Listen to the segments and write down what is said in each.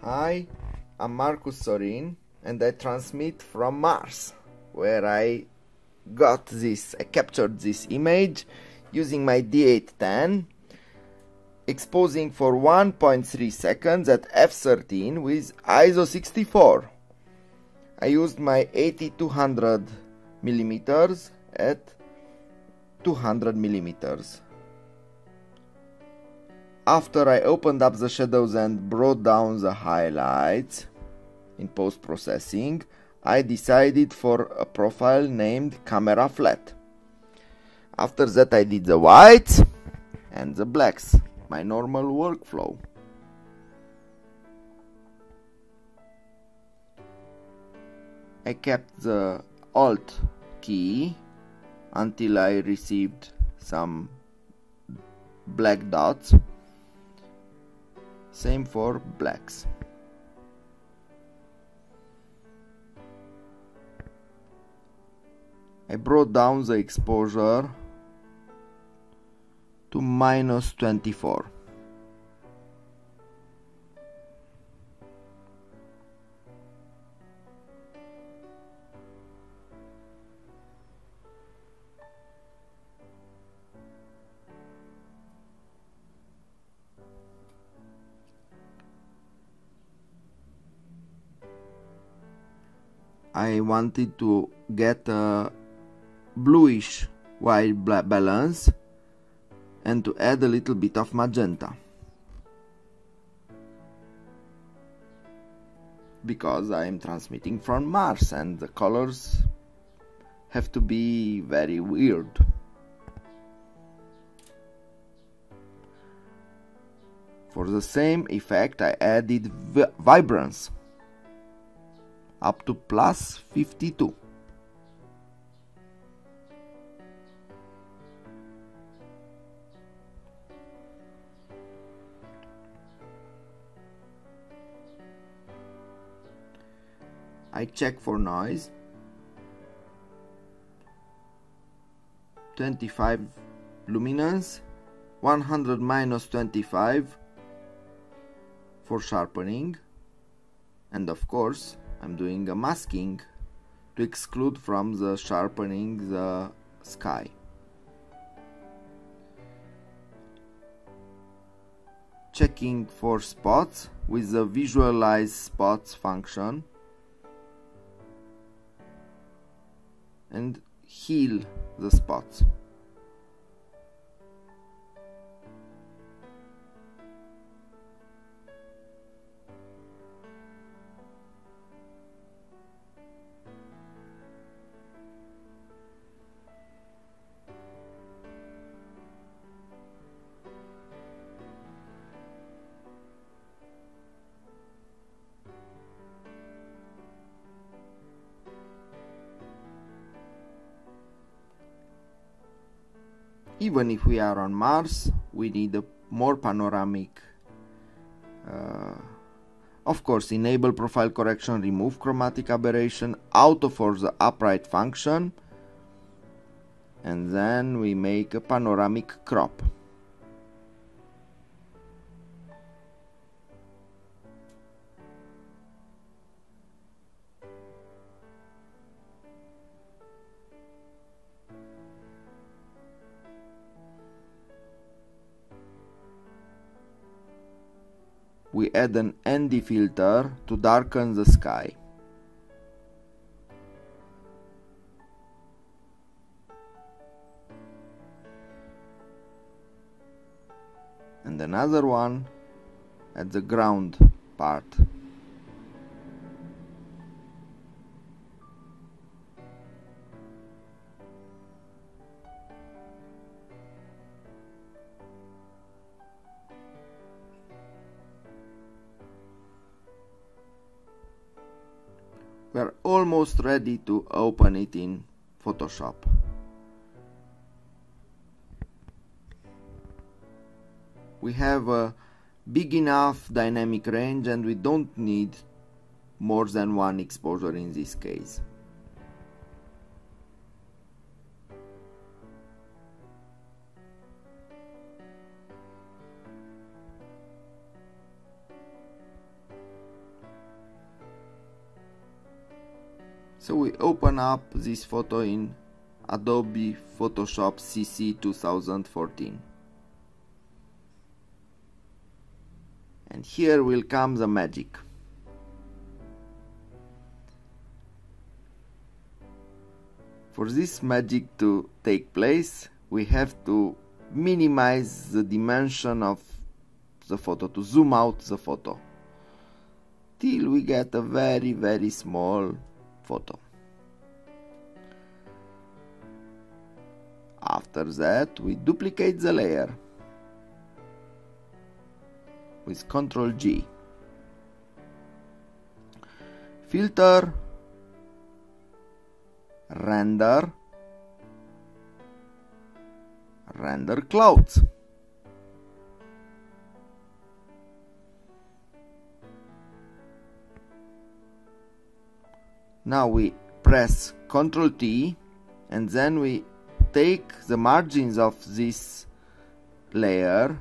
I am Marcus Sorin and I transmit from Mars, where I captured this image using my D810, exposing for 1.3 seconds at f13 with ISO 64. I used my 8200 millimeters at 200 millimeters. After I opened up the shadows and brought down the highlights in post-processing, I decided for a profile named Camera Flat. After that I did the whites and the blacks, my normal workflow. I kept the Alt key until I received some black dots. Same for blacks. I brought down the exposure to -24. I wanted to get a bluish white balance and to add a little bit of magenta, because I am transmitting from Mars and the colors have to be very weird. For the same effect I added vibrance up to +52. I check for noise. 25 luminance, 100 -25 for sharpening, and of course I'm doing a masking to exclude from the sharpening the sky. Checking for spots with the visualize spots function and heal the spots. Even if we are on Mars, we need a more panoramic. Of course, enable profile correction, remove chromatic aberration, auto for the upright function, and then we make a panoramic crop. We add an ND filter to darken the sky. And another one at the ground part. We are almost ready to open it in Photoshop. We have a big enough dynamic range and we don't need more than one exposure in this case. So we open up this photo in Adobe Photoshop CC 2014. And here will come the magic. For this magic to take place, we have to minimize the dimension of the photo, to zoom out the photo, till we get a very small photo. After that, we duplicate the layer with Ctrl G. Filter, render clouds. Now we press Ctrl T and then we take the margins of this layer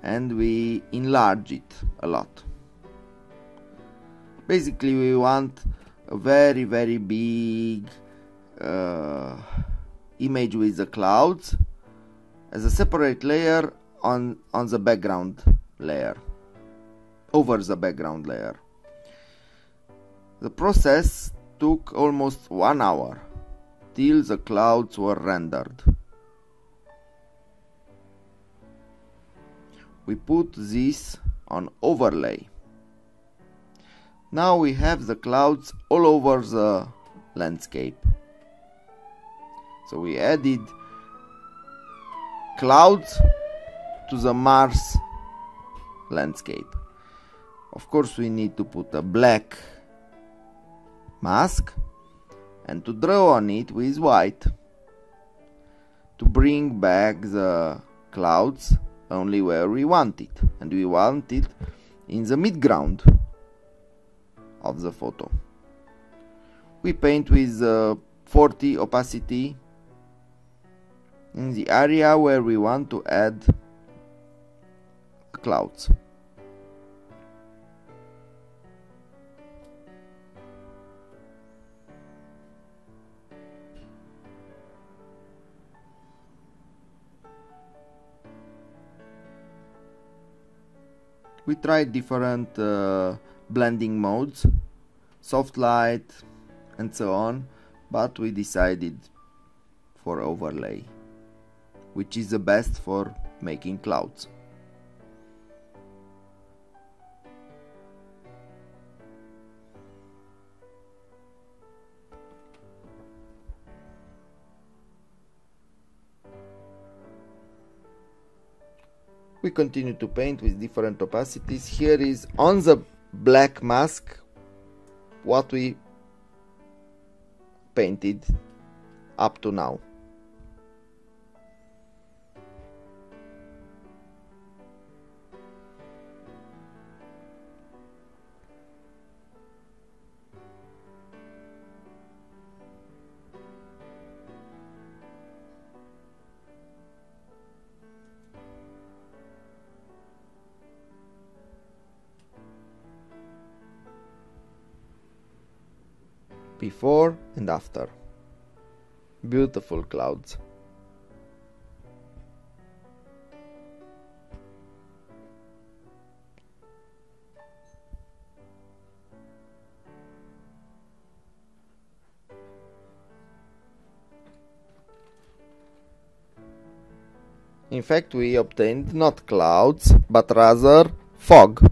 and we enlarge it a lot. Basically we want a very big image with the clouds as a separate layer on the background layer, over the background layer. The process took almost 1 hour till the clouds were rendered. We put this on overlay. Now we have the clouds all over the landscape. So we added clouds to the Mars landscape. Of course we need to put a black mask and to draw on it with white to bring back the clouds only where we want it, and we want it in the midground of the photo. We paint with 40 opacity in the area where we want to add clouds. We tried different blending modes, soft light and so on, but we decided for overlay, which is the best for making clouds. We continue to paint with different opacities. Here is on the black mask what we painted up to now. Before and after. Beautiful clouds. In fact, we obtained not clouds, but rather fog.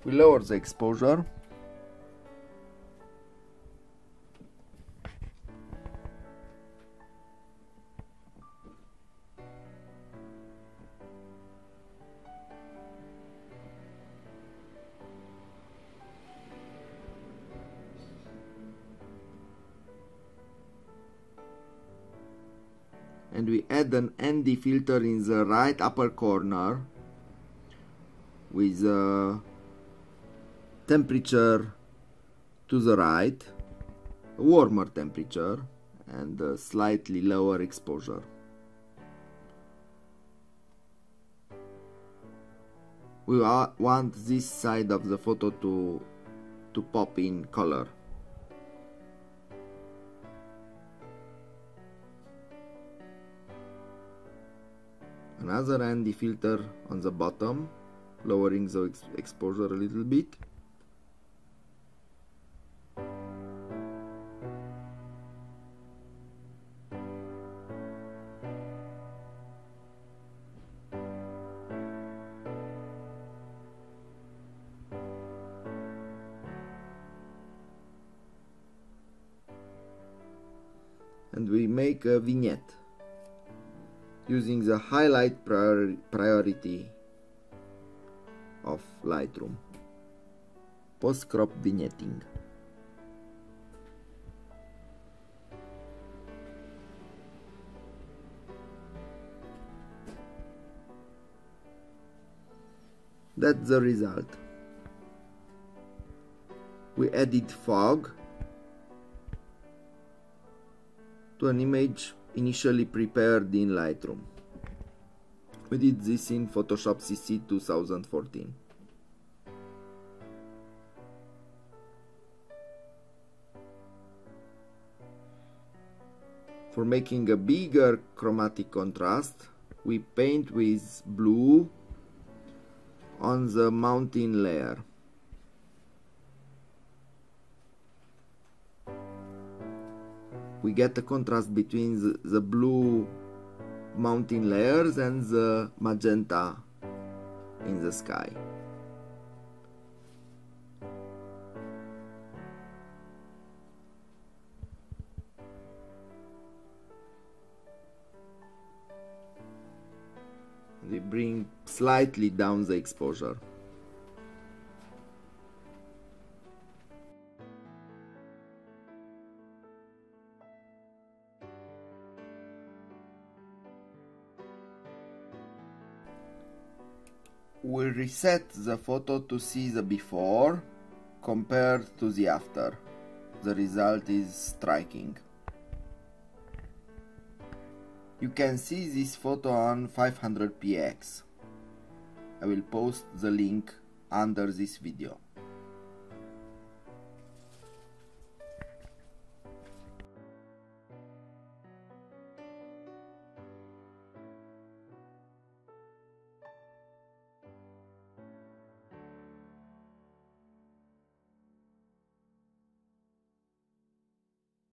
We lower the exposure. And we add an ND filter in the right upper corner with temperature to the right, a warmer temperature, and a slightly lower exposure. We want this side of the photo to pop in color. Another handy filter on the bottom, lowering the exposure a little bit. And we make a vignette using the highlight priority of Lightroom. Post-crop vignetting. That's the result. We added fog to an image initially prepared in Lightroom. We did this in Photoshop CC 2014. For making a bigger chromatic contrast, we paint with blue on the mountain layer. We get a contrast between the blue mountain layers and the magenta in the sky. We bring slightly down the exposure. We reset the photo to see the before compared to the after. The result is striking. You can see this photo on 500px. I will post the link under this video.